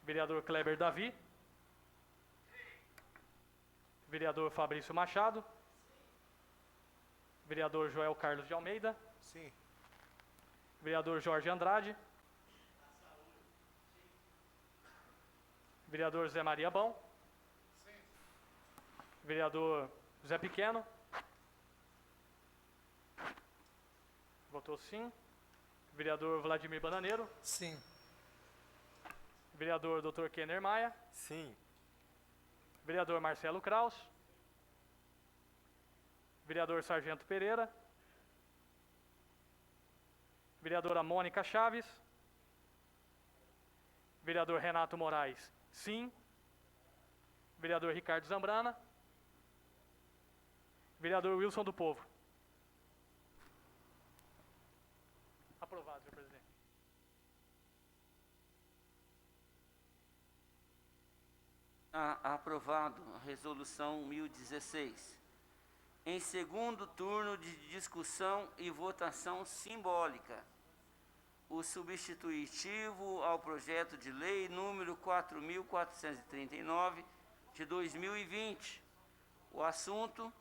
Vereador Kleber Davi. Vereador Fabrício Machado. Vereador Joel Carlos de Almeida. Sim. Vereador Jorge Andrade. Vereador Zé Maria Bom. Vereador Zé Pequeno. Votou sim. Vereador Vladimir Bananeiro. Sim. Vereador Dr. Kenner Maia. Sim. Vereador Marcelo Kraus. Vereador Sargento Pereira. Vereadora Mônica Chaves. Vereador Renato Moraes, sim. Vereador Ricardo Zambrana. Vereador Wilson do Povo. Aprovado, senhor presidente. Aprovado a resolução 1016. Em segundo turno de discussão e votação simbólica, o substitutivo ao projeto de lei número 4.439 de 2020. O assunto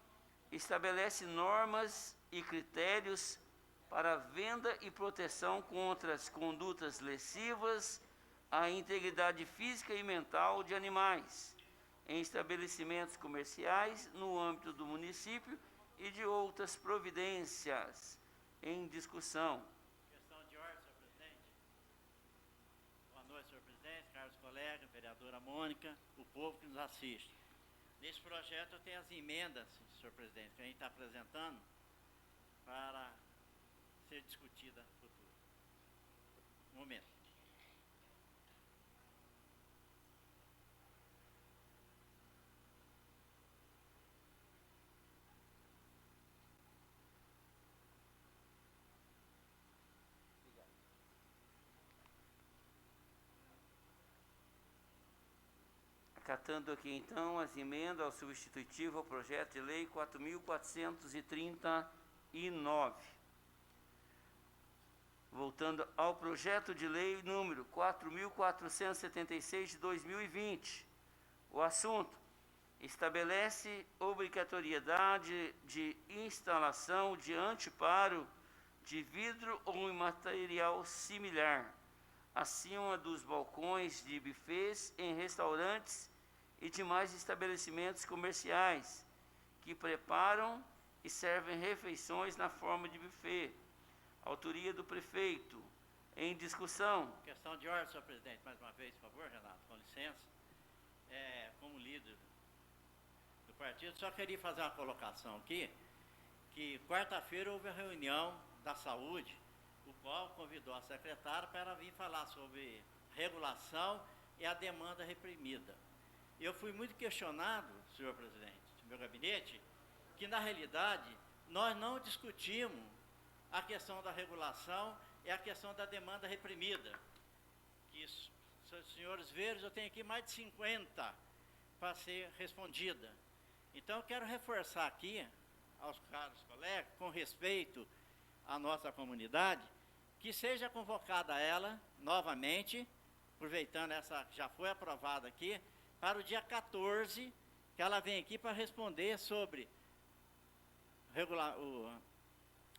estabelece normas e critérios para a venda e proteção contra as condutas lesivas à integridade física e mental de animais em estabelecimentos comerciais no âmbito do município e de outras providências em discussão. Questão de ordem, senhor presidente. Boa noite, senhor presidente, caros colegas, vereadora Mônica, o povo que nos assiste. Nesse projeto tem as emendas, senhor presidente, que a gente está apresentando para ser discutida no futuro. Um momento. Acatando aqui então as emendas ao substitutivo ao projeto de lei 4.439. Voltando ao projeto de lei número 4.476 de 2020. O assunto estabelece obrigatoriedade de instalação de anteparo de vidro ou material similar acima dos balcões de bufês em restaurantes e demais estabelecimentos comerciais que preparam e servem refeições na forma de buffet. Autoria do prefeito. Em discussão. Questão de ordem, senhor presidente, mais uma vez, por favor, Renato, com licença. Como líder do partido, só queria fazer uma colocação aqui, que quarta-feira houve a reunião da saúde, o qual convidou a secretária para vir falar sobre regulação e a demanda reprimida. Eu fui muito questionado, senhor presidente, do meu gabinete, que na realidade nós não discutimos a questão da regulação e a questão da demanda reprimida. Que, senhores verdes, eu tenho aqui mais de 50 para ser respondida. Então eu quero reforçar aqui aos caros colegas, com respeito à nossa comunidade, que seja convocada ela novamente aproveitando essa que já foi aprovada aqui, para o dia 14, que ela vem aqui para responder sobre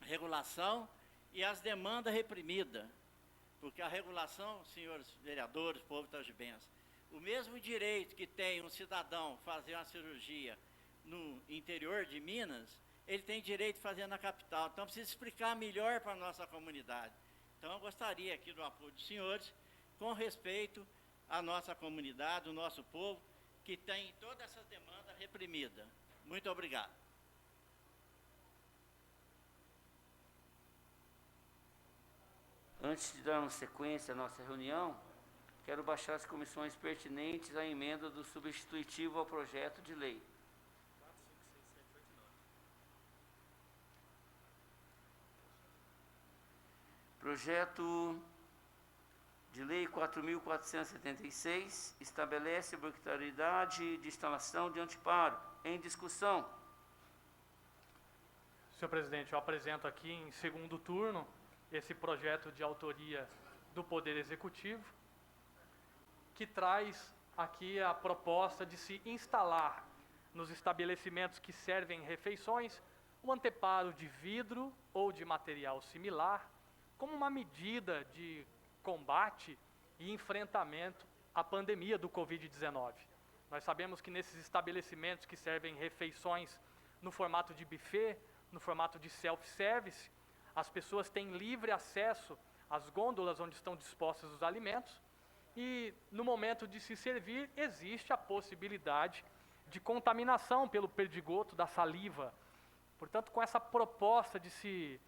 regulação e as demandas reprimidas. Porque a regulação, senhores vereadores, povo itajubense, o mesmo direito que tem um cidadão fazer uma cirurgia no interior de Minas, ele tem direito de fazer na capital. Então, precisa explicar melhor para a nossa comunidade. Então, eu gostaria aqui do apoio dos senhores, com respeito à nossa comunidade, o nosso povo, que tem todas essas demandas reprimidas. Muito obrigado. Antes de darmos sequência à nossa reunião, quero baixar as comissões pertinentes à emenda do substitutivo ao projeto de lei. Projeto de lei 4.476 estabelece a obrigatoriedade de instalação de anteparo. Em discussão. Senhor presidente, eu apresento aqui em segundo turno esse projeto de autoria do Poder Executivo, que traz aqui a proposta de se instalar nos estabelecimentos que servem refeições o anteparo de vidro ou de material similar, como uma medida de combate e enfrentamento à pandemia do Covid-19. Nós sabemos que nesses estabelecimentos que servem refeições no formato de buffet, no formato de self-service, as pessoas têm livre acesso às gôndolas onde estão dispostos os alimentos e, no momento de se servir, existe a possibilidade de contaminação pelo perdigoto da saliva. Portanto, com essa proposta de se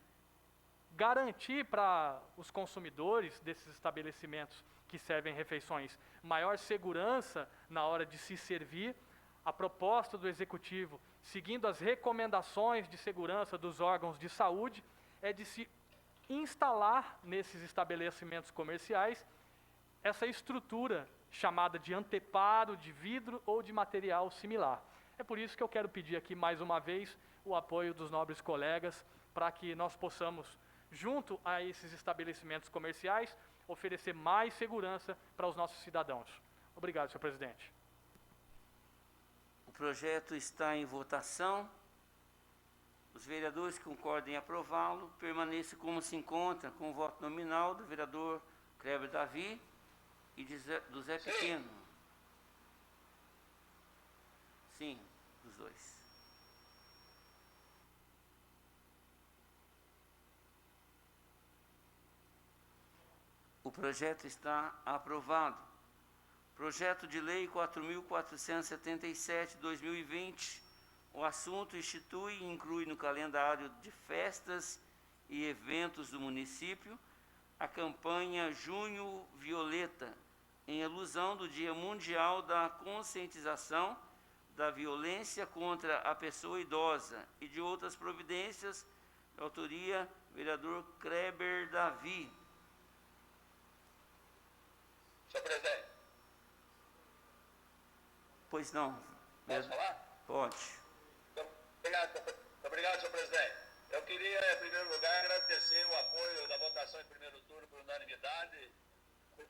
garantir para os consumidores desses estabelecimentos que servem refeições maior segurança na hora de se servir, a proposta do Executivo, seguindo as recomendações de segurança dos órgãos de saúde, é de se instalar nesses estabelecimentos comerciais essa estrutura chamada de anteparo de vidro ou de material similar. É por isso que eu quero pedir aqui mais uma vez o apoio dos nobres colegas para que nós possamos, junto a esses estabelecimentos comerciais, oferecer mais segurança para os nossos cidadãos. Obrigado, senhor presidente. O projeto está em votação. Os vereadores que concordem em aprová-lo permaneçam como se encontra, com o voto nominal do vereador Kleber Davi e do Zé Pequeno. Sim, dos dois. O projeto está aprovado. Projeto de lei 4.477/2020. O assunto institui e inclui no calendário de festas e eventos do município a campanha Junho Violeta, em alusão do Dia Mundial da Conscientização da Violência contra a Pessoa Idosa e de outras providências, de autoria vereador Kleber Davi. Senhor presidente. Pois não. Posso falar? Pode. Obrigado, senhor presidente. Eu queria, em primeiro lugar, agradecer o apoio da votação em primeiro turno por unanimidade,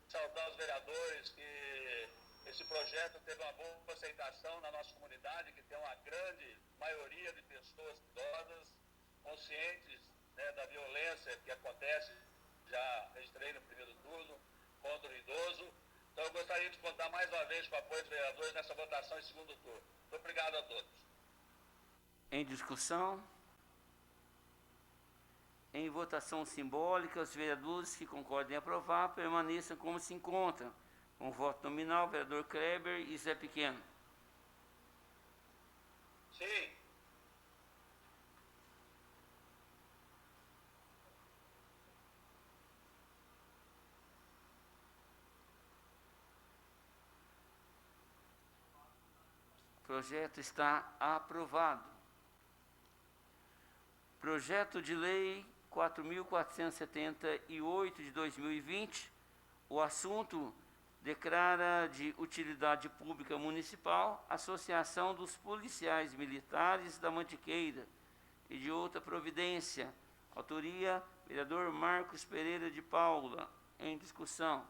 saudar os vereadores que esse projeto teve uma boa aceitação na nossa comunidade, que tem uma grande maioria de pessoas idosas, conscientes, né, da violência que acontece, já registrei no primeiro turno, contra o idoso. Então, eu gostaria de contar mais uma vez com o apoio dos vereadores nessa votação em segundo turno. Muito obrigado a todos. Em discussão. Em votação simbólica, os vereadores que concordem em aprovar permaneçam como se encontram. Com voto nominal, vereador Kleber e Zé Pequeno. Sim. O projeto está aprovado. Projeto de lei 4.478/2020. O assunto declara de utilidade pública municipal a Associação dos Policiais Militares da Mantiqueira e de outra providência. Autoria, vereador Marcos Pereira de Paula. Em discussão.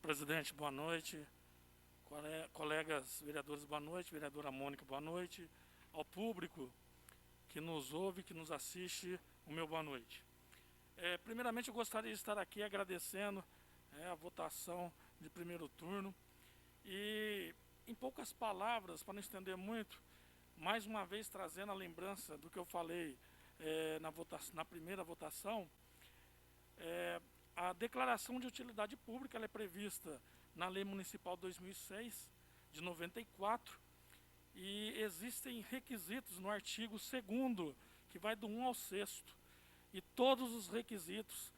presidente, boa noite. Colegas vereadores, boa noite. Vereadora Mônica, boa noite. Ao público que nos ouve, que nos assiste, o meu boa noite. Primeiramente, eu gostaria de estar aqui agradecendo a votação de primeiro turno. E, em poucas palavras, para não estender muito, mais uma vez trazendo a lembrança do que eu falei na primeira votação, a declaração de utilidade pública ela é prevista na Lei Municipal 2006, de 94, e existem requisitos no artigo 2º, que vai do 1 ao 6º, e todos os requisitos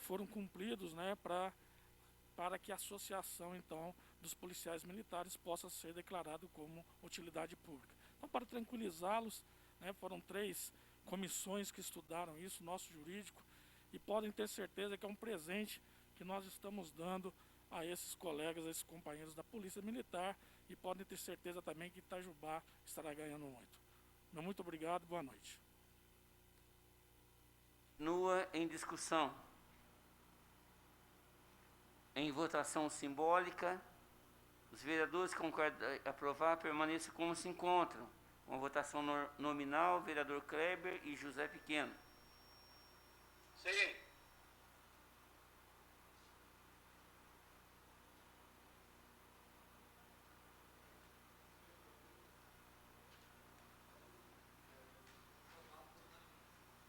foram cumpridos, né, para que a associação, então, dos policiais militares possa ser declarado como utilidade pública. Então, para tranquilizá-los, né, foram 3 comissões que estudaram isso, nosso jurídico, e podem ter certeza que é um presente que nós estamos dando a esses colegas, a esses companheiros da Polícia Militar, e podem ter certeza também que Itajubá estará ganhando muito. Muito obrigado, boa noite. Continua em discussão. Em votação simbólica, os vereadores que concordam em aprovar permaneçam como se encontram. Com votação nominal, vereador Kleber e José Pequeno. Sim.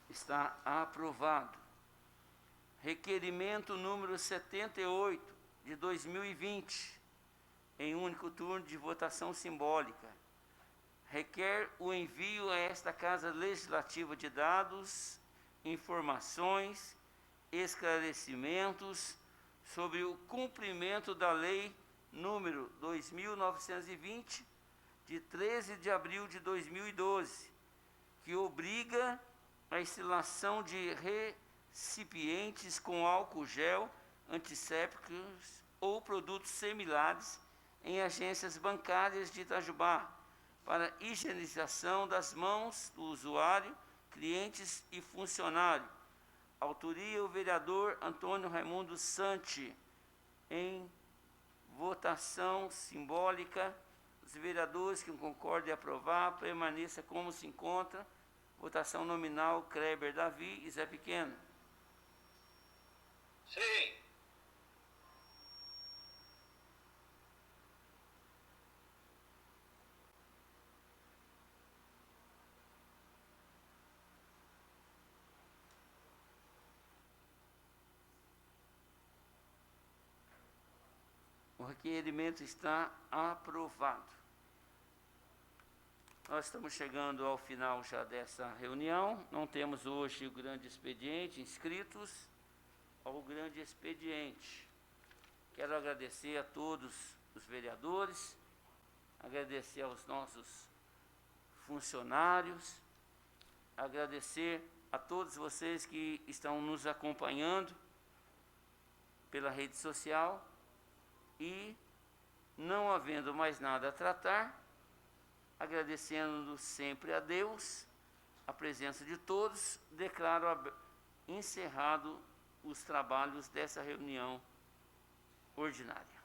Está aprovado. Requerimento número 78 de 2020, em único turno de votação simbólica. Requer o envio a esta Casa Legislativa de dados, informações, esclarecimentos sobre o cumprimento da Lei número 2.920, de 13 de abril de 2012, que obriga a instalação de recipientes com álcool gel, antissépticos ou produtos similares em agências bancárias de Itajubá, para higienização das mãos do usuário, clientes e funcionário. Autoria o vereador Antônio Raimundo Santi. Em votação simbólica, os vereadores que concordem em aprovar, permaneça como se encontra. Votação nominal, Kleber Davi e Zé Pequeno. Sim. O requerimento está aprovado. Nós estamos chegando ao final já dessa reunião. Não temos hoje o grande expediente, inscritos ao grande expediente. Quero agradecer a todos os vereadores, agradecer aos nossos funcionários, agradecer a todos vocês que estão nos acompanhando pela rede social e, não havendo mais nada a tratar, agradecendo sempre a Deus, a presença de todos, declaro encerrado os trabalhos dessa reunião ordinária.